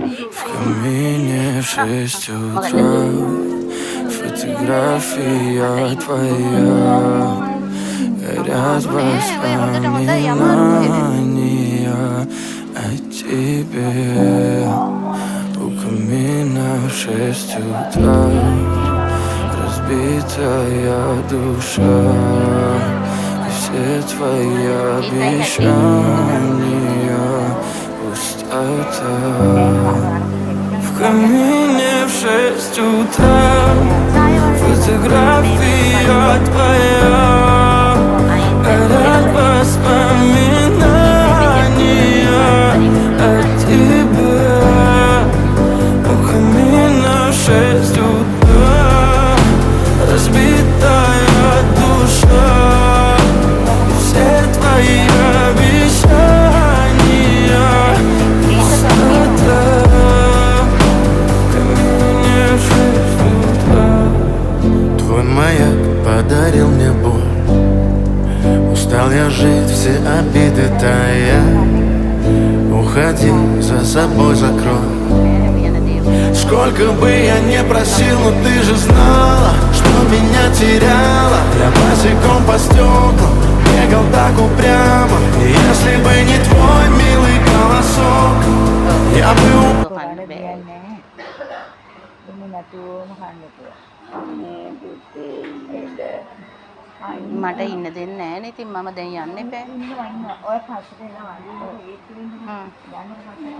В камине в 6 утра фотография твоя. Горят воспоминания о тебе. У камина в 6 утра разбитая душа. И все твои обещания пустота. В камине в 6 утра фотография твоя. Горят воспоминания о тебе. У камина в 6 утра разбитая душа. И все твои обещания пустота. В камине в 6 утра. Твой маяк подарил мне боль. Устал я жить, все обиды тая. Уходи, за собой закрой. Сколько бы я не просил, но ты же знала, что меня теряла. Я босиком по стеклам бегал так упрямо. И если бы не твой милый голосок, я бы මට ඉන්න දෙන්නේ නැහැ නේ. ඉතින් මම දැන් යන්න එපා. ඔය පස්සට එනවා.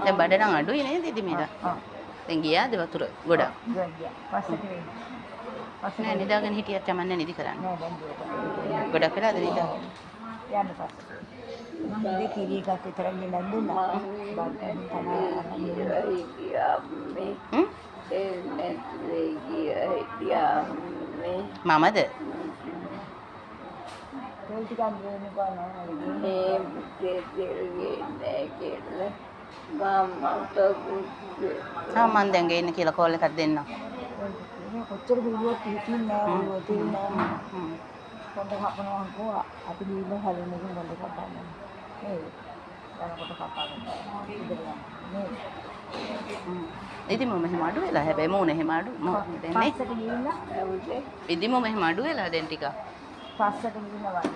දැන් බඩ නම් අඩුයි නේද ඉදිමිලා? දැන් ගියාද වතුර ගොඩක්? පස්සට වෙන්න. නෑ නිදාගෙන හිටියත් යමන්නේ නිදි කරන්න. නෑ දැන් දුවකට. ගොඩක් වෙලාද නිදා? යන්න පස්සට. මම ඉතින් කිරි එකක් විතර ගෙනත් දුන්නා. බඩෙන් තමයි මමද? තෙල් ටිකක් ගෙන්න මන් දැන් ගේන්න කියලා කෝල් එකක් දෙන්නම්. කොච්චර බිලුවක් තියෙන්නේ නැහැ ඔය තෙල් නැහැ. පොඩ කපනවා කෝ අපි දීලා හැලෙන්න ගිහින් පොඩ කපන්න. නේද? යනකොට කපන්න. නේද? ඉතින් මම මෙහෙම අඩු වෙලා හැබැයි මූණ එහෙම අඩු දැන් නේ. පස්සට ගිහිල්ලා ඉතින් මම මෙහෙම අඩු වෙලා දැන් ටිකක්. පස්සට ගිහිල්ලා වන්න.